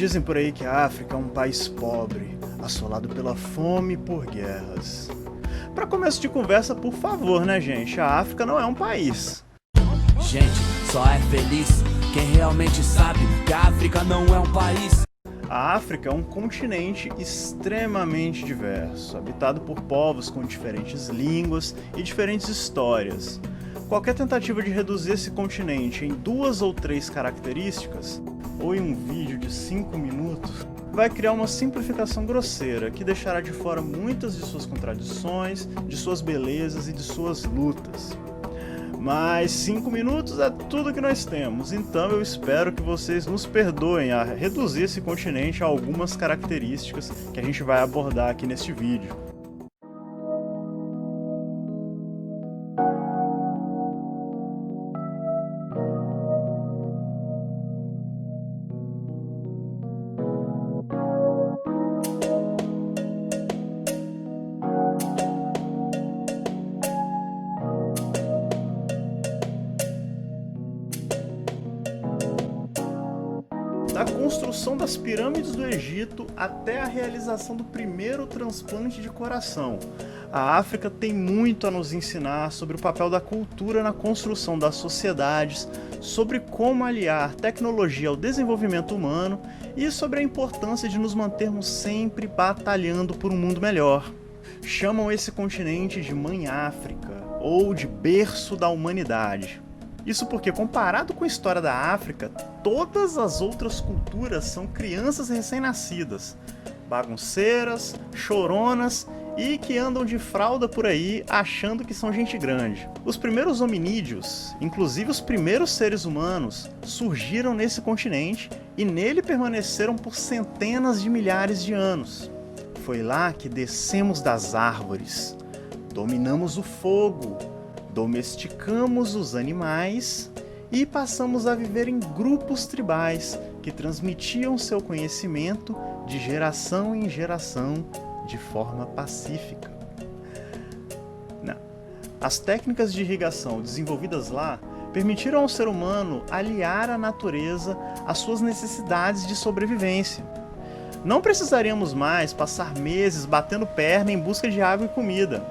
Dizem por aí que a África é um país pobre, assolado pela fome e por guerras. Para começo de conversa, por favor, né, gente? A África não é um país. Gente, só é feliz quem realmente sabe que a África não é um país. A África é um continente extremamente diverso, habitado por povos com diferentes línguas e diferentes histórias. Qualquer tentativa de reduzir esse continente em 2 ou 3 características, ou em um vídeo de 5 minutos, vai criar uma simplificação grosseira que deixará de fora muitas de suas contradições, de suas belezas e de suas lutas. Mas 5 minutos é tudo que nós temos, então eu espero que vocês nos perdoem a reduzir esse continente a algumas características que a gente vai abordar aqui neste vídeo. Da construção das pirâmides do Egito até a realização do primeiro transplante de coração, a África tem muito a nos ensinar sobre o papel da cultura na construção das sociedades, sobre como aliar tecnologia ao desenvolvimento humano e sobre a importância de nos mantermos sempre batalhando por um mundo melhor. Chamam esse continente de Mãe África, ou de berço da humanidade. Isso porque, comparado com a história da África, todas as outras culturas são crianças recém-nascidas, bagunceiras, choronas e que andam de fralda por aí achando que são gente grande. Os primeiros hominídeos, inclusive os primeiros seres humanos, surgiram nesse continente e nele permaneceram por centenas de milhares de anos. Foi lá que descemos das árvores, dominamos o fogo, domesticamos os animais e passamos a viver em grupos tribais que transmitiam seu conhecimento de geração em geração de forma pacífica. As técnicas de irrigação desenvolvidas lá permitiram ao ser humano aliar a natureza às suas necessidades de sobrevivência. Não precisaríamos mais passar meses batendo perna em busca de água e comida.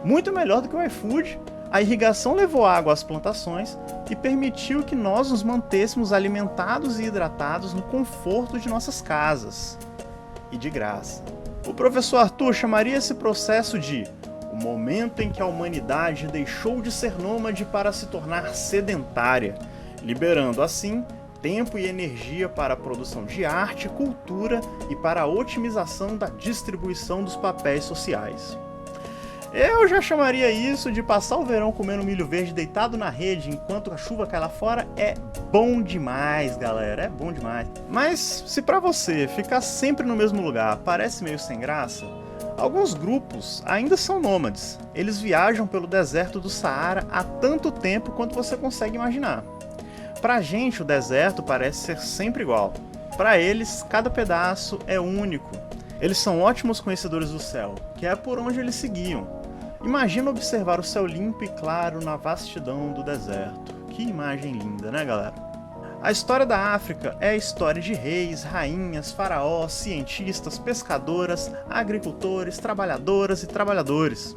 Muito melhor do que o iFood, a irrigação levou água às plantações e permitiu que nós nos mantêssemos alimentados e hidratados no conforto de nossas casas. E de graça. O professor Arthur chamaria esse processo de o momento em que a humanidade deixou de ser nômade para se tornar sedentária, liberando assim tempo e energia para a produção de arte, cultura e para a otimização da distribuição dos papéis sociais. Eu já chamaria isso de passar o verão comendo milho verde deitado na rede enquanto a chuva cai lá fora. É bom demais, galera, é bom demais. Mas se pra você ficar sempre no mesmo lugar parece meio sem graça, alguns grupos ainda são nômades. Eles viajam pelo deserto do Saara há tanto tempo quanto você consegue imaginar. Pra gente o deserto parece ser sempre igual. Pra eles, cada pedaço é único. Eles são ótimos conhecedores do céu, que é por onde eles seguiam. Imagina observar o céu limpo e claro na vastidão do deserto. Que imagem linda, né, galera? A história da África é a história de reis, rainhas, faraós, cientistas, pescadoras, agricultores, trabalhadoras e trabalhadores.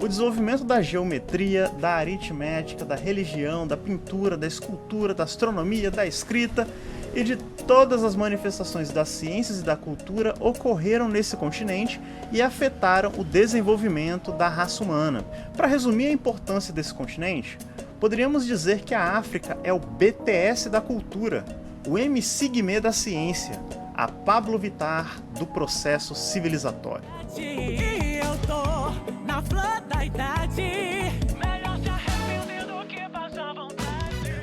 O desenvolvimento da geometria, da aritmética, da religião, da pintura, da escultura, da astronomia, da escrita e de todas as manifestações das ciências e da cultura ocorreram nesse continente e afetaram o desenvolvimento da raça humana. Para resumir a importância desse continente, poderíamos dizer que a África é o BTS da cultura, o MC Guimê da ciência, a Pablo Vittar do processo civilizatório. Eu tô na flor da idade. Melhor se arrepender do que passar vontade.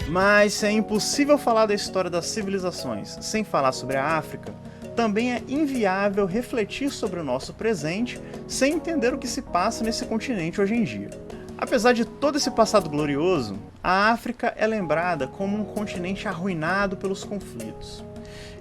Mas é impossível falar da história das civilizações sem falar sobre a África. Também é inviável refletir sobre o nosso presente sem entender o que se passa nesse continente hoje em dia. Apesar de todo esse passado glorioso, a África é lembrada como um continente arruinado pelos conflitos.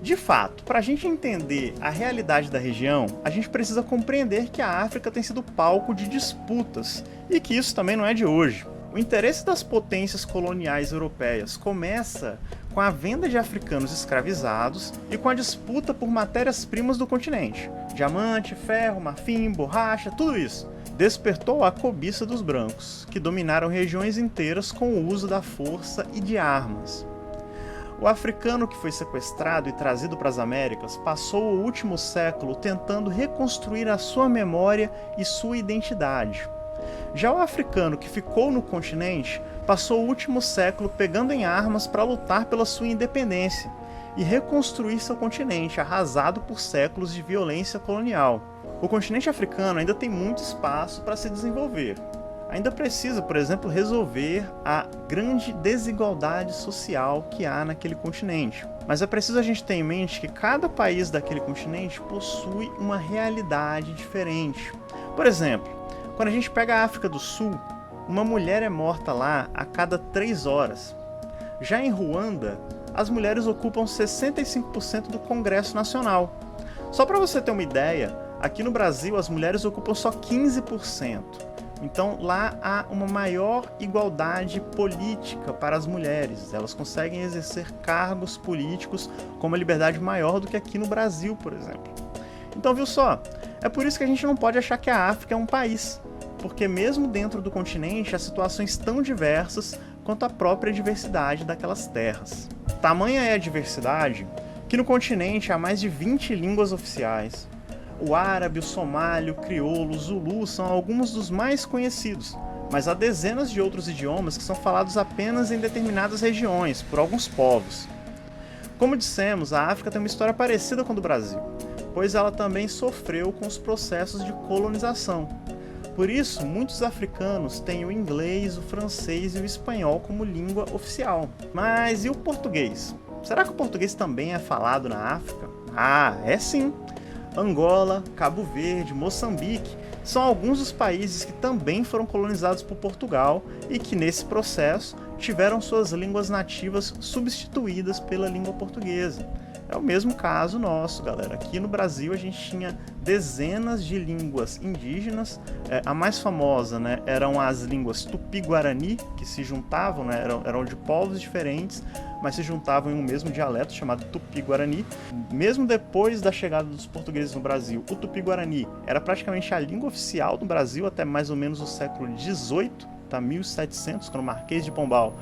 De fato, para a gente entender a realidade da região, a gente precisa compreender que a África tem sido palco de disputas e que isso também não é de hoje. O interesse das potências coloniais europeias começa com a venda de africanos escravizados e com a disputa por matérias-primas do continente. Diamante, ferro, marfim, borracha, tudo isso despertou a cobiça dos brancos, que dominaram regiões inteiras com o uso da força e de armas. O africano que foi sequestrado e trazido para as Américas passou o último século tentando reconstruir a sua memória e sua identidade. Já o africano que ficou no continente passou o último século pegando em armas para lutar pela sua independência e reconstruir seu continente arrasado por séculos de violência colonial. O continente africano ainda tem muito espaço para se desenvolver. Ainda precisa, por exemplo, resolver a grande desigualdade social que há naquele continente. Mas é preciso a gente ter em mente que cada país daquele continente possui uma realidade diferente. Por exemplo, quando a gente pega a África do Sul, uma mulher é morta lá a cada 3 horas. Já em Ruanda, as mulheres ocupam 65% do Congresso Nacional. Só para você ter uma ideia, aqui no Brasil as mulheres ocupam só 15%. Então lá há uma maior igualdade política para as mulheres. Elas conseguem exercer cargos políticos com uma liberdade maior do que aqui no Brasil, por exemplo. Então, viu só? É por isso que a gente não pode achar que a África é um país, porque mesmo dentro do continente há situações tão diversas quanto a própria diversidade daquelas terras. Tamanha é a diversidade que no continente há mais de 20 línguas oficiais. O árabe, o somali, o crioulo, o zulu são alguns dos mais conhecidos, mas há dezenas de outros idiomas que são falados apenas em determinadas regiões, por alguns povos. Como dissemos, a África tem uma história parecida com a do Brasil, pois ela também sofreu com os processos de colonização. Por isso, muitos africanos têm o inglês, o francês e o espanhol como língua oficial. Mas e o português? Será que o português também é falado na África? Ah, é sim! Angola, Cabo Verde, Moçambique são alguns dos países que também foram colonizados por Portugal e que, nesse processo, tiveram suas línguas nativas substituídas pela língua portuguesa. É o mesmo caso nosso, galera. Aqui no Brasil a gente tinha dezenas de línguas indígenas. A mais famosa, eram as línguas Tupi-Guarani, que se juntavam, eram de povos diferentes, mas se juntavam em um mesmo dialeto chamado Tupi-Guarani. Mesmo depois da chegada dos portugueses no Brasil, o Tupi-Guarani era praticamente a língua oficial do Brasil até mais ou menos o século XVIII, 1700, quando o Marquês de Pombal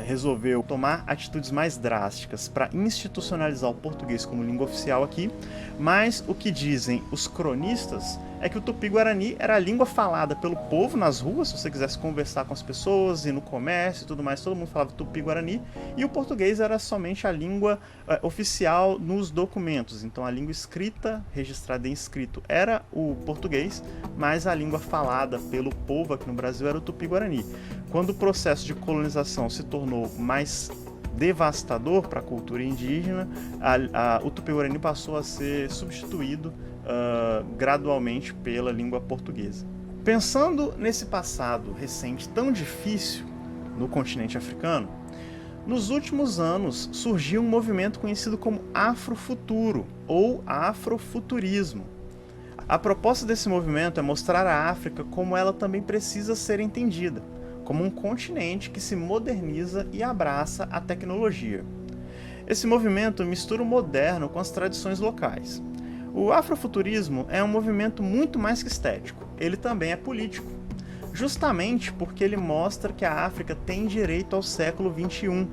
resolveu tomar atitudes mais drásticas para institucionalizar o português como língua oficial aqui, mas o que dizem os cronistas é que o Tupi-Guarani era a língua falada pelo povo nas ruas, se você quisesse conversar com as pessoas e no comércio e tudo mais, todo mundo falava Tupi-Guarani, e o português era somente a língua oficial nos documentos. Então a língua escrita, registrada em escrito, era o português, mas a língua falada pelo povo aqui no Brasil era o Tupi-Guarani. Quando o processo de colonização se tornou mais devastador para a cultura indígena, o Tupi-Guarani passou a ser substituído gradualmente pela língua portuguesa. Pensando nesse passado recente tão difícil no continente africano, nos últimos anos surgiu um movimento conhecido como Afrofuturo ou Afrofuturismo. A proposta desse movimento é mostrar a África como ela também precisa ser entendida, como um continente que se moderniza e abraça a tecnologia. Esse movimento mistura o moderno com as tradições locais. O afrofuturismo é um movimento muito mais que estético, ele também é político, justamente porque ele mostra que a África tem direito ao século XXI,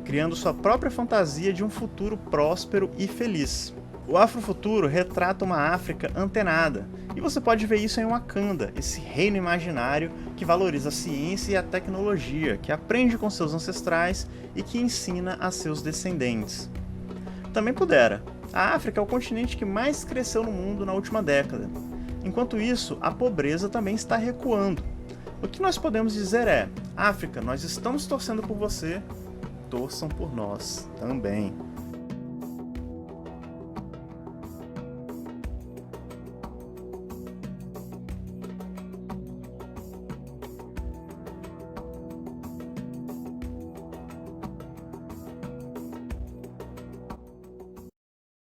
criando sua própria fantasia de um futuro próspero e feliz. O Afrofuturo retrata uma África antenada, e você pode ver isso em Wakanda, esse reino imaginário que valoriza a ciência e a tecnologia, que aprende com seus ancestrais e que ensina a seus descendentes. Também pudera. A África é o continente que mais cresceu no mundo na última década. Enquanto isso, a pobreza também está recuando. O que nós podemos dizer é: África, nós estamos torcendo por você, torçam por nós também.